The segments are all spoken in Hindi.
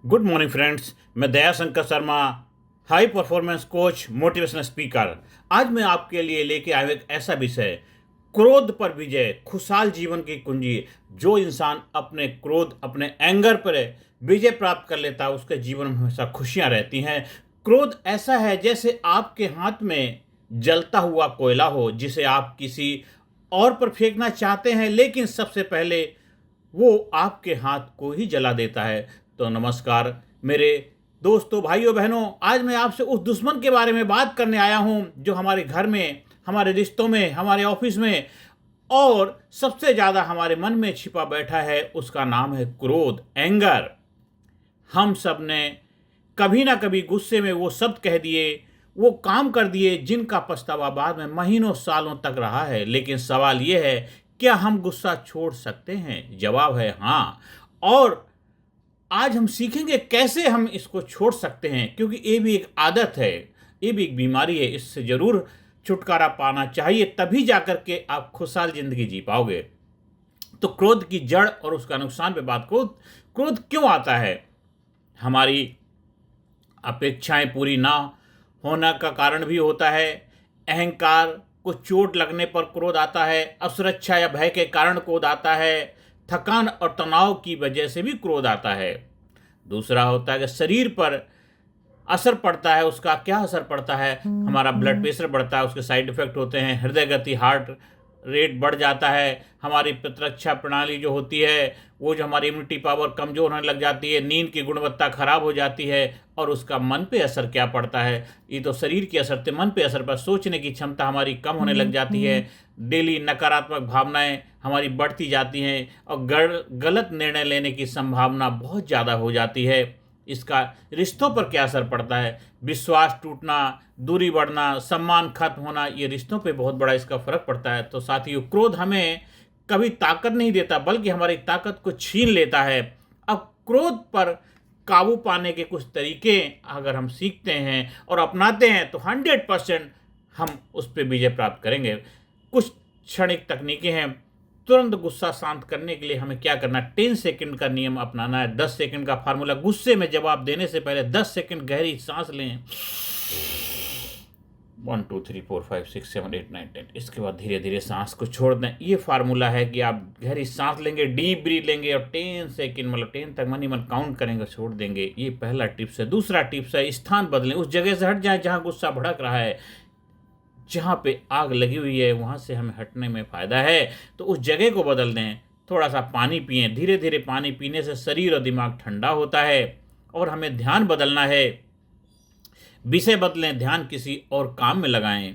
Good morning friends. मैं Daya Shankar Sharma, high performance coach, motivational speaker. आज मैं आपके लिए लेके आया हूं एक ऐसा विषय, क्रोध पर विजय, खुशहाल जीवन की कुंजी। जो इंसान अपने क्रोध, अपने एंगर पर विजय प्राप्त कर लेता है, उसके जीवन में हमेशा खुशियां रहती हैं। क्रोध ऐसा है जैसे आपके हाथ में जलता हुआ कोयला हो, जिसे आप किसी और पर फेंकना चाहते हैं, लेकिन सबसे पहले वो आपके हाथ को ही जला देता है। तो नमस्कार मेरे दोस्तों, भाइयों, बहनों। आज मैं आपसे उस दुश्मन के बारे में बात करने आया हूं जो हमारे घर में, हमारे रिश्तों में, हमारे ऑफिस में और सबसे ज़्यादा हमारे मन में छिपा बैठा है। उसका नाम है क्रोध, एंगर। हम सब ने कभी ना कभी गुस्से में वो शब्द कह दिए, वो काम कर दिए जिनका पछतावा बाद में महीनों सालों तक रहा है। लेकिन सवाल ये है, क्या हम गुस्सा छोड़ सकते हैं? जवाब है हाँ। और आज हम सीखेंगे कैसे हम इसको छोड़ सकते हैं, क्योंकि ये भी एक आदत है, ये भी एक बीमारी है। इससे जरूर छुटकारा पाना चाहिए, तभी जाकर के आप खुशहाल जिंदगी जी पाओगे। तो क्रोध की जड़ और उसका नुकसान पे बात करो। क्रोध क्यों आता है? हमारी अपेक्षाएं पूरी ना होने का कारण भी होता है। अहंकार को चोट लगने पर क्रोध आता है। असुरक्षा या भय के कारण क्रोध आता है। थकान और तनाव की वजह से भी क्रोध आता है। दूसरा होता है कि शरीर पर असर पड़ता है। उसका क्या असर पड़ता है? हमारा ब्लड प्रेशर बढ़ता है, उसके साइड इफेक्ट होते हैं। हृदय गति, हार्ट रेट बढ़ जाता है। हमारी प्रतिरक्षा प्रणाली जो होती है, वो जो हमारी इम्यूनिटी पावर कमज़ोर होने लग जाती है। नींद की गुणवत्ता खराब हो जाती है। और उसका मन पे असर क्या पड़ता है? ये तो शरीर के असर से मन पे असर पर सोचने की क्षमता हमारी कम होने लग जाती है। डेली नकारात्मक भावनाएं हमारी बढ़ती जाती हैं और गलत निर्णय लेने की संभावना बहुत ज़्यादा हो जाती है। इसका रिश्तों पर क्या असर पड़ता है? विश्वास टूटना, दूरी बढ़ना, सम्मान खत्म होना, ये रिश्तों पे बहुत बड़ा इसका फर्क पड़ता है। तो साथियों, क्रोध हमें कभी ताकत नहीं देता, बल्कि हमारी ताकत को छीन लेता है। अब क्रोध पर काबू पाने के कुछ तरीके अगर हम सीखते हैं और अपनाते हैं, तो 100% हम उस पर विजय प्राप्त करेंगे। कुछ क्षणिक तकनीकें हैं। तुरंत गुस्सा शांत करने के लिए हमें क्या करना है? 10 सेकंड का नियम अपनाना है। 10 सेकंड का फार्मूला। गुस्से में जवाब देने से पहले 10 सेकंड गहरी सांस लें। 1 2 3 4 5 6 7 8 9 10। इसके बाद धीरे धीरे सांस को छोड़ दें। ये फार्मूला है कि आप गहरी सांस लेंगे, डीप ब्रीथ लेंगे और 10 सेकंड, मतलब 10 तक मन ही मन काउंट करेंगे, छोड़ देंगे। ये पहला टिप्स है। दूसरा टिप्स है, स्थान बदलें। उस जगह से हट जाएं जहां गुस्सा भड़क रहा है। जहाँ पे आग लगी हुई है, वहाँ से हमें हटने में फ़ायदा है, तो उस जगह को बदल दें। थोड़ा सा पानी पिएं। धीरे धीरे पानी पीने से शरीर और दिमाग ठंडा होता है। और हमें ध्यान बदलना है। विषय बदलें, ध्यान किसी और काम में लगाएं।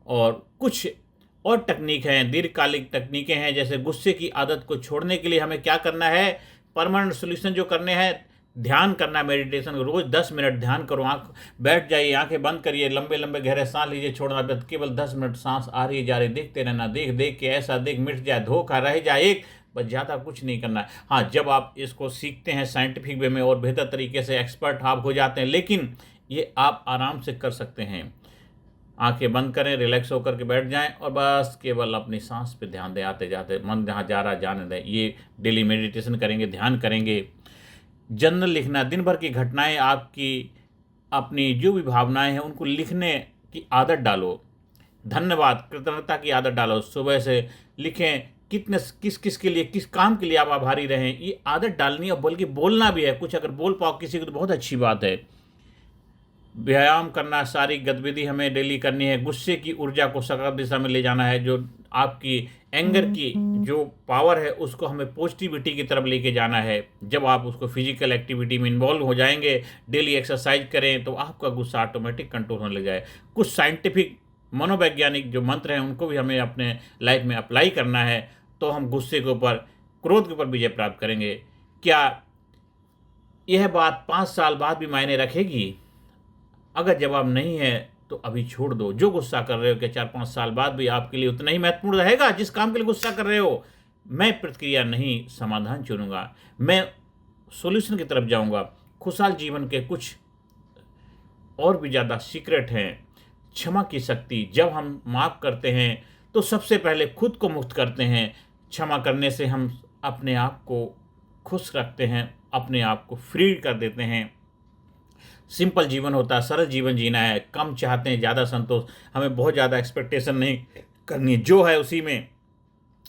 और कुछ और तकनीक हैं, दीर्घकालिक तकनीकें हैं। जैसे गुस्से की आदत को छोड़ने के लिए हमें क्या करना है? परमानेंट सोल्यूशन जो करने हैं, ध्यान करना, मेडिटेशन। रोज 10 मिनट ध्यान करो। आंख बैठ जाइए, आंखें बंद करिए, लंबे लंबे गहरे सांस लीजिए, छोड़ना बस। केवल 10 मिनट सांस आ रही है, जा रही, देखते रहना। देख देख के ऐसा देख, मिट जाए, धोखा रह जाए एक, बस। ज़्यादा कुछ नहीं करना है। हाँ, जब आप इसको सीखते हैं साइंटिफिक वे में और बेहतर तरीके से एक्सपर्ट आप हो जाते हैं, लेकिन ये आप आराम से कर सकते हैं। आंखें बंद करें, रिलैक्स होकर के बैठ जाएं और बस केवल अपनी सांस पे ध्यान दें। आते जाते मन जहाँ जा रहा जाने दें। ये डेली मेडिटेशन करेंगे, ध्यान करेंगे। जर्नल लिखना, दिन भर की घटनाएं, आपकी अपनी जो भी भावनाएं हैं, उनको लिखने की आदत डालो। धन्यवाद, कृतज्ञता की आदत डालो। सुबह से लिखें कितने, किस किस के लिए, किस काम के लिए आप आभारी रहें। ये आदत डालनी है, और बल्कि बोलना भी है। कुछ अगर बोल पाओ किसी को तो बहुत अच्छी बात है। व्यायाम करना, शारीरिक गतिविधि हमें डेली करनी है। गुस्से की ऊर्जा को सकारात्मक दिशा में ले जाना है। जो आपकी एंगर की जो पावर है, उसको हमें पॉजिटिविटी की तरफ लेके जाना है। जब आप उसको फिजिकल एक्टिविटी में इन्वॉल्व हो जाएंगे, डेली एक्सरसाइज करें, तो आपका गुस्सा ऑटोमेटिक कंट्रोल होने लग जाए। कुछ साइंटिफिक मनोवैज्ञानिक जो मंत्र हैं, उनको भी हमें अपने लाइफ में अप्लाई करना है, तो हम गुस्से के ऊपर, क्रोध के ऊपर विजय प्राप्त करेंगे। क्या यह बात 5 साल बाद भी मायने रखेगी? अगर जवाब नहीं है तो अभी छोड़ दो। जो गुस्सा कर रहे हो, कि 4-5 साल बाद भी आपके लिए उतना ही महत्वपूर्ण रहेगा जिस काम के लिए गुस्सा कर रहे हो। मैं प्रतिक्रिया नहीं, समाधान चुनूंगा। मैं सॉल्यूशन की तरफ जाऊंगा। खुशहाल जीवन के कुछ और भी ज़्यादा सीक्रेट हैं। क्षमा की शक्ति। जब हम माफ़ करते हैं, तो सबसे पहले खुद को मुक्त करते हैं। क्षमा करने से हम अपने आप को खुश रखते हैं अपने आप को फ्री कर देते हैं। सिंपल जीवन होता है, सरल जीवन जीना है, कम चाहते हैं, ज़्यादा संतोष, हमें बहुत ज़्यादा एक्सपेक्टेशन नहीं करनी है। जो है उसी में,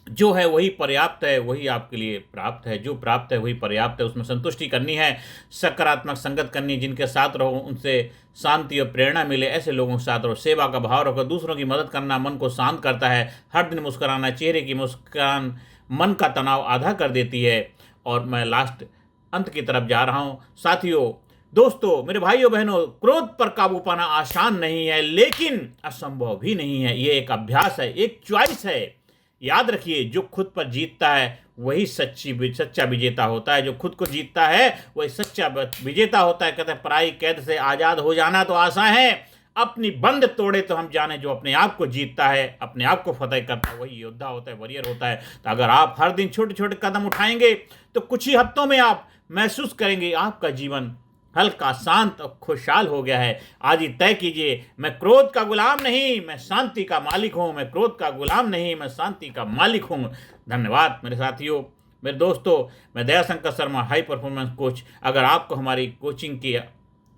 जो है वही पर्याप्त है, वही आपके लिए प्राप्त है। जो प्राप्त है वही पर्याप्त है, उसमें संतुष्टि करनी है। सकारात्मक संगत करनी है, जिनके साथ रहो उनसे शांति और प्रेरणा मिले, ऐसे लोगों के साथ रहो। सेवा का भाव रखो, दूसरों की मदद करना मन को शांत करता है। हर दिन मुस्कुराना, चेहरे की मुस्कान मन का तनाव आधा कर देती है। और मैं लास्ट अंत की तरफ जा रहा हूँ साथियों, दोस्तों, मेरे भाइयों बहनों, क्रोध पर काबू पाना आसान नहीं है, लेकिन असंभव भी नहीं है। ये एक अभ्यास है, एक चॉइस है। याद रखिए, जो खुद पर जीतता है वही सच्चा विजेता होता है। जो खुद को जीतता है वही सच्चा विजेता होता है। कहते हैं, पराई कैद से आज़ाद हो जाना तो आसान है, अपनी बंद तोड़े तो हम जाने। जो अपने आप को जीतता है, अपने आप को फतेह करता है, वही योद्धा होता है, वॉरियर होता है। तो अगर आप हर दिन छोटे छोटे कदम उठाएंगे तो कुछ ही हफ्तों में आप महसूस करेंगे आपका जीवन हल्का, शांत और खुशहाल हो गया है। आज ही तय कीजिए, मैं क्रोध का गुलाम नहीं, मैं शांति का मालिक हूँ। मैं क्रोध का गुलाम नहीं, मैं शांति का मालिक हूँ। धन्यवाद मेरे साथियों, मेरे दोस्तों। मैं Dayashankar Sharma, high performance coach. अगर आपको हमारी कोचिंग की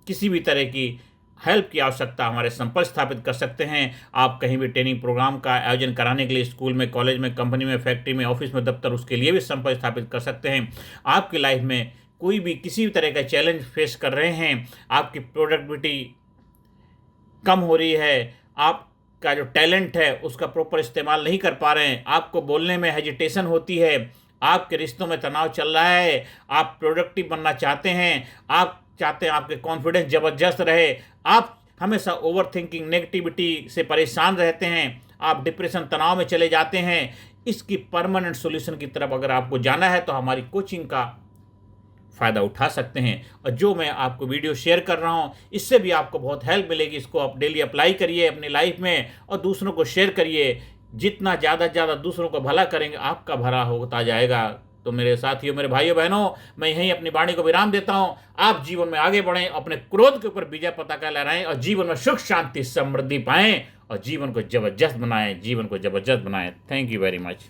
किसी भी तरह की हेल्प की आवश्यकता, हमारे संपर्क स्थापित कर सकते हैं। आप कहीं भी ट्रेनिंग प्रोग्राम का आयोजन कराने के लिए, स्कूल में, कॉलेज में, कंपनी में, फैक्ट्री में, ऑफिस में, दफ्तर, उसके लिए भी संपर्क स्थापित कर सकते हैं। आपकी लाइफ में कोई भी किसी भी तरह का चैलेंज फेस कर रहे हैं, आपकी प्रोडक्टिविटी कम हो रही है, आपका जो टैलेंट है उसका प्रॉपर इस्तेमाल नहीं कर पा रहे हैं, आपको बोलने में हेजिटेशन होती है, आपके रिश्तों में तनाव चल रहा है, आप प्रोडक्टिव बनना चाहते हैं, आप चाहते हैं आपके कॉन्फिडेंस ज़बरदस्त रहे, आप हमेशा ओवर थिंकिंग, नेगेटिविटी से परेशान रहते हैं, आप डिप्रेशन, तनाव में चले जाते हैं, इसकी परमानेंट सॉल्यूशन की तरफ अगर आपको जाना है तो हमारी कोचिंग का फ़ायदा उठा सकते हैं। और जो मैं आपको वीडियो शेयर कर रहा हूँ, इससे भी आपको बहुत हेल्प मिलेगी। इसको आप डेली अप्लाई करिए अपनी लाइफ में और दूसरों को शेयर करिए। जितना ज़्यादा से ज़्यादा दूसरों को भला करेंगे, आपका भला होता जाएगा। तो मेरे साथियों, मेरे भाइयों बहनों, मैं यहीं अपनी वाणी को विराम देता हूँ। आप जीवन में आगे बढ़ें, अपने क्रोध के ऊपर विजय पताका लहराएं और जीवन में सुख, शांति, समृद्धि पाएं और जीवन को जबरदस्त बनाएं, जीवन को जबरदस्त बनाएं। Thank you very much.